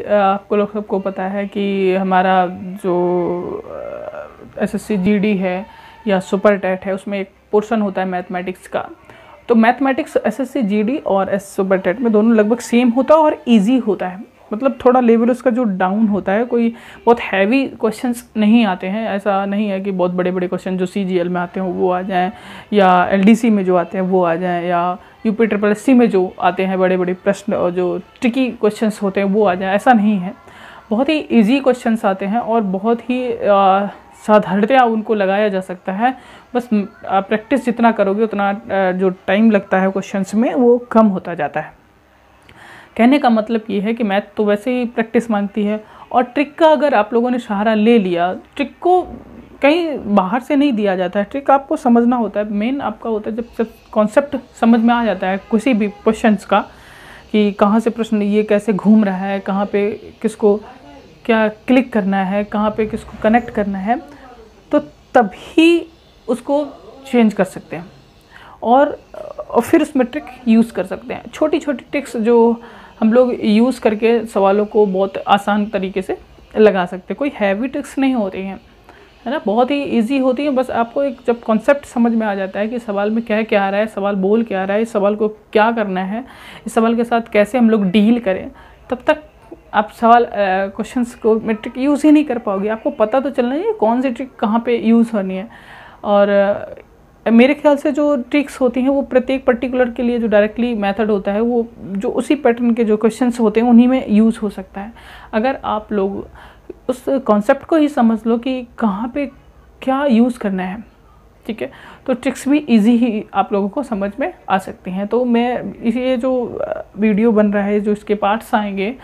आपको लोग सबको पता है कि हमारा जो एसएससी जीडी है या सुपर टेट है उसमें एक पोर्शन होता है मैथमेटिक्स का। तो मैथमेटिक्स एसएससी जीडी और सुपर टेट में दोनों लगभग सेम होता है और इजी होता है, मतलब थोड़ा लेवल उसका जो डाउन होता है, कोई बहुत हैवी क्वेश्चंस नहीं आते हैं। ऐसा नहीं है कि बहुत बड़े बड़े क्वेश्चन जो सीजीएल में आते हैं वो आ जाएं, या एलडीसी में जो आते हैं वो आ जाएं, या यूपी ट्रिपल एससी में जो आते हैं बड़े बड़े प्रश्न और जो ट्रिकी क्वेश्चंस होते हैं वो आ जाएं। ऐसा नहीं है, बहुत ही ईजी क्वेश्चंस आते हैं और बहुत ही साधारणतया उनको लगाया जा सकता है। बस प्रैक्टिस जितना करोगे उतना जो टाइम लगता है क्वेश्चंस में वो कम होता जाता है। कहने का मतलब ये है कि मैथ तो वैसे ही प्रैक्टिस मांगती है, और ट्रिक का अगर आप लोगों ने सहारा ले लिया, ट्रिक को कहीं बाहर से नहीं दिया जाता है, ट्रिक आपको समझना होता है। मेन आपका होता है जब कॉन्सेप्ट समझ में आ जाता है किसी भी क्वेश्चंस का, कि कहाँ से प्रश्न ये कैसे घूम रहा है, कहाँ पे किसको क्या क्लिक करना है, कहाँ पे किसको कनेक्ट करना है, तो तभी उसको चेंज कर सकते हैं और फिर उसमें ट्रिक यूज़ कर सकते हैं। छोटी छोटी ट्रिक्स जो हम लोग यूज़ करके सवालों को बहुत आसान तरीके से लगा सकते हैं। कोई हैवी ट्रिक्स नहीं होती हैं, है ना, बहुत ही इजी होती है। बस आपको एक जब कॉन्सेप्ट समझ में आ जाता है कि सवाल में क्या क्या आ रहा है, सवाल बोल क्या रहा है, इस सवाल को क्या करना है, इस सवाल के साथ कैसे हम लोग डील करें, तब तक आप सवाल क्वेश्चंस को में ट्रिक यूज़ ही नहीं कर पाओगे। आपको पता तो चलना चाहिए कौन सी ट्रिक कहाँ पे यूज़ होनी है। और मेरे ख्याल से जो ट्रिक्स होती हैं वो प्रत्येक पर्टिकुलर के लिए जो डायरेक्टली मेथड होता है वो जो उसी पैटर्न के जो क्वेश्चंस होते हैं उन्हीं में यूज़ हो सकता है। अगर आप लोग उस कॉन्सेप्ट को ही समझ लो कि कहाँ पे क्या यूज़ करना है, ठीक है, तो ट्रिक्स भी इजी ही आप लोगों को समझ में आ सकती हैं। तो मैं ये जो वीडियो बन रहा है, जो इसके पार्ट्स आएंगे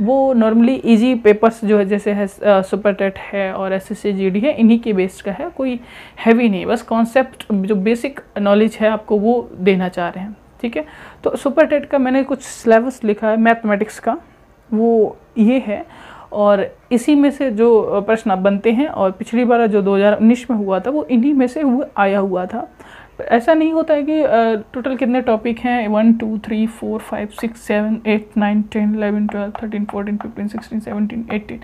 वो नॉर्मली इजी पेपर्स जो है जैसे है सुपर टेट है और एसएससी जीडी है, इन्हीं के बेस्ड का है, कोई हैवी नहीं, बस कॉन्सेप्ट जो बेसिक नॉलेज है आपको वो देना चाह रहे हैं, ठीक है। तो सुपर टेट का मैंने कुछ सिलेबस लिखा है मैथमेटिक्स का, वो ये है, और इसी में से जो प्रश्न बनते हैं, और पिछली बार जो 2019 में हुआ था वो इन्हीं में से आया हुआ था। ऐसा नहीं होता है कि टोटल कितने टॉपिक हैं, 1 2 3 4 5 6 7 8 9 10 11 12 13 14 15 16 17 18,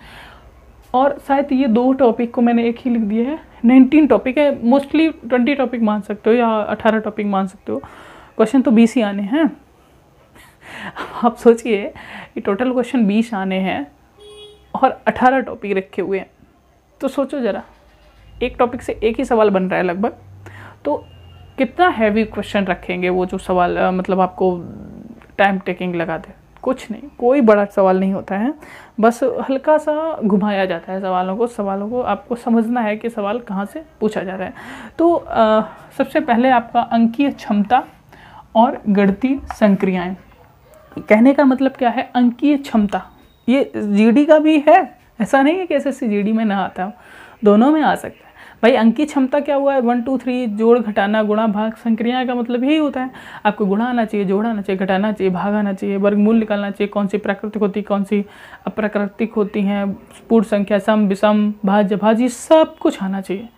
और शायद ये 2 टॉपिक को मैंने एक ही लिख दिया है। 19 टॉपिक है, मोस्टली 20 टॉपिक मान सकते हो या 18 टॉपिक मान सकते हो, क्वेश्चन तो 20 ही आने हैं। आप सोचिए कि टोटल क्वेश्चन 20 आने हैं और 18 टॉपिक रखे हुए हैं, तो सोचो ज़रा, एक टॉपिक से एक ही सवाल बन रहा है लगभग, तो कितना हैवी क्वेश्चन रखेंगे वो जो सवाल मतलब आपको टाइम टेकिंग लगा दे। कुछ नहीं, कोई बड़ा सवाल नहीं होता है, बस हल्का सा घुमाया जाता है सवालों को आपको समझना है कि सवाल कहाँ से पूछा जा रहा है। तो सबसे पहले आपका अंकीय क्षमता और गणितीय संक्रियाएं। कहने का मतलब क्या है, अंकीय क्षमता ये जीडी का भी है, ऐसा नहीं है कि एसएससी जीडी में ना आता हो, दोनों में आ सकता है। भाई अंकीय क्षमता क्या हुआ है, 1 2 3 जोड़ घटाना गुणा भाग। संक्रिया का मतलब यही होता है, आपको गुणा आना चाहिए, जोड़ आना चाहिए, घटाना चाहिए, भाग आना चाहिए, वर्गमूल निकालना चाहिए, कौन सी प्राकृतिक होती कौन सी अप्राकृतिक होती हैं, पूर्ण संख्या, सम विषम भाज्य भाजी, सब कुछ आना चाहिए।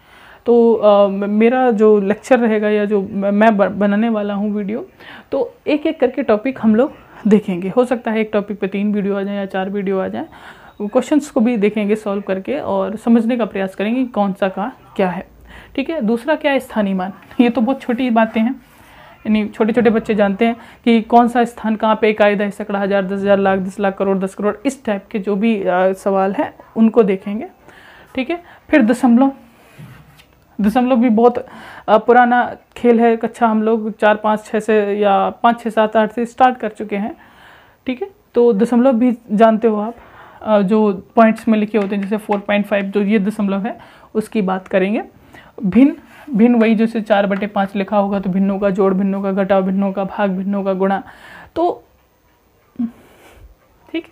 तो मेरा जो लेक्चर रहेगा या जो मैं बनाने वाला हूँ वीडियो, तो एक एक करके टॉपिक हम लोग देखेंगे। हो सकता है एक टॉपिक पे 3 वीडियो आ जाए या 4 वीडियो आ जाए, क्वेश्चंस को भी देखेंगे सॉल्व करके और समझने का प्रयास करेंगे कौन सा का क्या है, ठीक है। दूसरा क्या है, स्थानीय मान। ये तो बहुत छोटी बातें हैं, यानी छोटे छोटे बच्चे जानते हैं कि कौन सा स्थान कहाँ पे, इकाई, दशक, सैकड़ा, हजार, 10,000, लाख, 10 लाख, करोड़, 10 करोड़, इस टाइप के जो भी सवाल हैं उनको देखेंगे, ठीक है। फिर दशमलव भी बहुत पुराना खेल है, कक्षा हम लोग 4 5 6 से या 5 6 7 8 से स्टार्ट कर चुके हैं, ठीक है। तो दशमलव भी जानते हो आप, जो पॉइंट्स में लिखे होते हैं, जैसे 4.5 जो ये दशमलव है उसकी बात करेंगे। भिन्न वही जैसे 4/5 लिखा होगा तो भिन्नों का जोड़, भिन्नों का घटाव, भिन्नों का भाग, भिन्नों का गुणा, तो ठीक।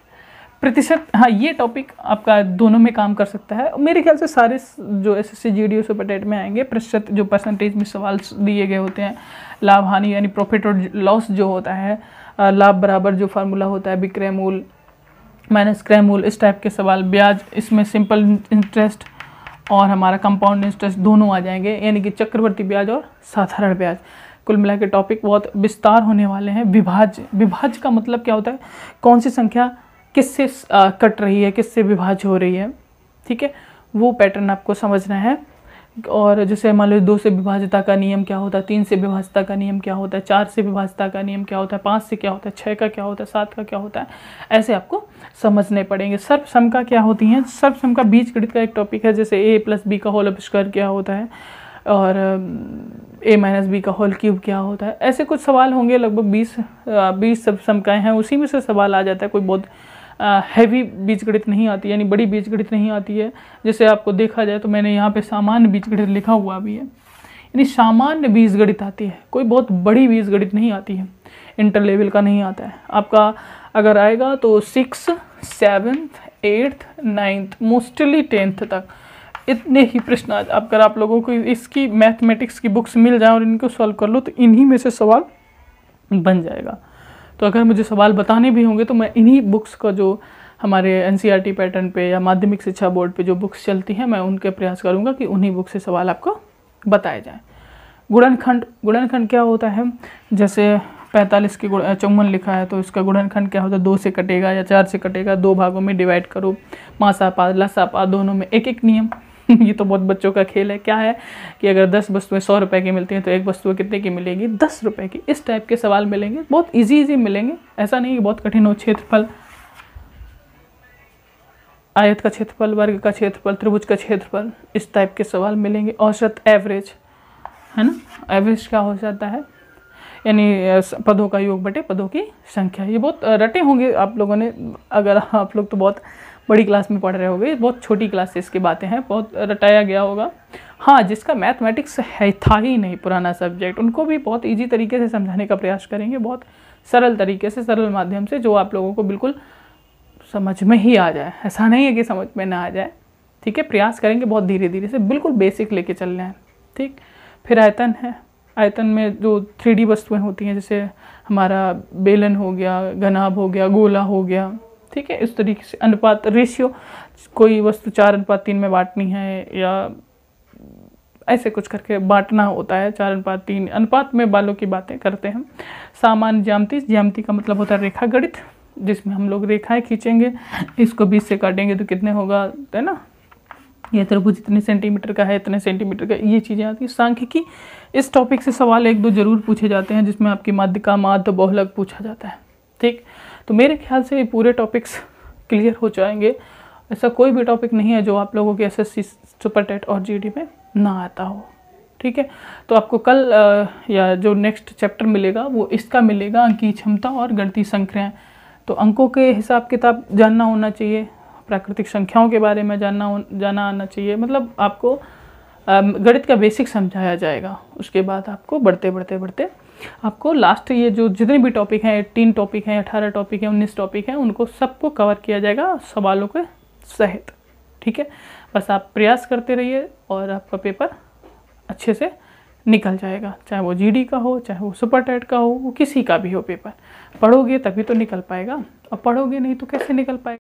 प्रतिशत, हाँ ये टॉपिक आपका दोनों में काम कर सकता है। मेरे ख्याल से सारे जो एसएससी जीडी सुपर टेट में आएंगे, प्रतिशत जो परसेंटेज में सवाल दिए गए होते हैं, लाभ हानि यानी प्रॉफिट और लॉस जो होता है, लाभ बराबर जो फार्मूला होता है विक्रय मूल माइनस क्रय मूल, इस टाइप के सवाल, ब्याज, इसमें सिंपल इंटरेस्ट और हमारा कंपाउंड इंटरेस्ट दोनों आ जाएंगे, यानी कि चक्रवर्ती ब्याज और साधारण ब्याज। कुल मिला के टॉपिक बहुत विस्तार होने वाले हैं। विभाज्य का मतलब क्या होता है, कौन सी संख्या किससे कट रही है, किससे विभाज्य हो रही है, ठीक है, वो पैटर्न आपको समझना है। और जैसे मान लो 2 से विभाज्यता का नियम क्या होता है, 3 से विभाज्यता का नियम क्या होता है, 4 से विभाज्यता का नियम क्या होता है, 5 से क्या होता है, 6 का क्या होता है, 7 का क्या होता है, ऐसे आपको समझने पड़ेंगे। सर्वसम का क्या होती हैं, सर्वसम का बीजगणित का एक टॉपिक है, जैसे a + b का होल स्क्वायर क्या होता है और a - b का होल क्यूब क्या होता है। ऐसे कुछ सवाल होंगे, लगभग 20 सर्वसमकाएँ हैं, उसी में से सवाल आ जाता है। कोई बहुत हैवी बीजगणित नहीं आती, यानी बड़ी बीजगणित नहीं आती है। जैसे आपको देखा जाए तो मैंने यहाँ पे सामान्य बीजगणित लिखा हुआ भी है, यानी सामान्य बीजगणित आती है, कोई बहुत बड़ी बीजगणित नहीं आती है, इंटर लेवल का नहीं आता है। आपका अगर आएगा तो 6, 7th, 8th, 9th, mostly 10th तक इतने ही प्रश्न अगर आप लोगों को इसकी मैथमेटिक्स की बुक्स मिल जाए और इनको सॉल्व कर लो तो इन्हीं में से सवाल बन जाएगा। तो अगर मुझे सवाल बताने भी होंगे तो मैं इन्हीं बुक्स का, जो हमारे एनसीईआरटी पैटर्न पे या माध्यमिक शिक्षा बोर्ड पे जो बुक्स चलती हैं, मैं उनके प्रयास करूंगा कि उन्हीं बुक से सवाल आपको बताए जाएं। गुणनखंड क्या होता है, जैसे 45 के 54 लिखा है तो इसका गुणनखंड क्या होता है, 2 से कटेगा या 4 से कटेगा, 2 भागों में डिवाइड करो, मासा पा लसा पा दोनों में एक एक नियम। ये तो बहुत बच्चों का खेल है। क्या है कि अगर 10 वस्तुएं 100 रुपए की मिलती हैं तो एक वस्तु कितने की मिलेगी, 10 रुपए की। इस टाइप के सवाल मिलेंगे, बहुत इजी मिलेंगे, ऐसा नहीं कि बहुत कठिन हो। क्षेत्रफल, आयत का क्षेत्रफल, वर्ग का क्षेत्रफल, त्रिभुज का क्षेत्रफल, इस टाइप के सवाल मिलेंगे। औसत, एवरेज, है ना, एवरेज क्या हो जाता है, यानी पदों का योग बटे पदों की संख्या। ये बहुत रटे होंगे आप लोगों ने, अगर आप लोग तो बहुत बड़ी क्लास में पढ़ रहे होंगे, बहुत छोटी क्लासेस की बातें हैं, बहुत रटाया गया होगा। हाँ, जिसका मैथमेटिक्स है था ही नहीं पुराना सब्जेक्ट, उनको भी बहुत इजी तरीके से समझाने का प्रयास करेंगे, बहुत सरल तरीके से, सरल माध्यम से, जो आप लोगों को बिल्कुल समझ में ही आ जाए। ऐसा नहीं है कि समझ में ना आ जाए, ठीक है, प्रयास करेंगे बहुत धीरे धीरे से, बिल्कुल बेसिक लेके चलना है, ठीक। फिर आयतन है, आयतन में जो 3D वस्तुएं होती हैं, जैसे हमारा बेलन हो गया, घनाभ हो गया, गोला हो गया, ठीक है, इस तरीके से। अनुपात, रेशियो, कोई वस्तु 4:3 में बांटनी है या ऐसे कुछ करके बांटना होता है, 4:3 अनुपात में बालों की बातें करते हैं। सामान्य ज्यामिति, ज्यामिति का मतलब होता है रेखा गणित, जिसमें हम लोग रेखाएं खींचेंगे, इसको 20 से काटेंगे तो कितने होगा, है ना, ये त्रिभुज इतने सेंटीमीटर का है, इतने सेंटीमीटर का, ये चीज़ें आती हैं। सांख्यिकी, इस टॉपिक से सवाल 1-2 जरूर पूछे जाते हैं, जिसमें आपकी माध्यिका, माध्य, बहुलक पूछा जाता है, ठीक। तो मेरे ख्याल से ये पूरे टॉपिक्स क्लियर हो जाएंगे। ऐसा कोई भी टॉपिक नहीं है जो आप लोगों के एसएससी, सुपर टेट और जीडी में ना आता हो, ठीक है। तो आपको कल या जो नेक्स्ट चैप्टर मिलेगा वो इसका मिलेगा, अंकीय क्षमता और गणितीय संख्याएं। तो अंकों के हिसाब किताब जानना होना चाहिए, प्राकृतिक संख्याओं के बारे में जाना आना चाहिए, मतलब आपको गणित का बेसिक समझाया जाएगा। उसके बाद आपको बढ़ते बढ़ते आपको लास्ट ये जो जितने भी टॉपिक हैं, 18 टॉपिक हैं, 18 टॉपिक हैं, 19 टॉपिक हैं, उनको सबको कवर किया जाएगा सवालों के सहित, ठीक है। बस आप प्रयास करते रहिए और आपका पेपर अच्छे से निकल जाएगा, चाहे वो जीडी का हो, चाहे वो सुपर टेट का हो, वो किसी का भी हो पेपर। पढ़ोगे तभी तो निकल पाएगा, और पढ़ोगे नहीं तो कैसे निकल पाएगा।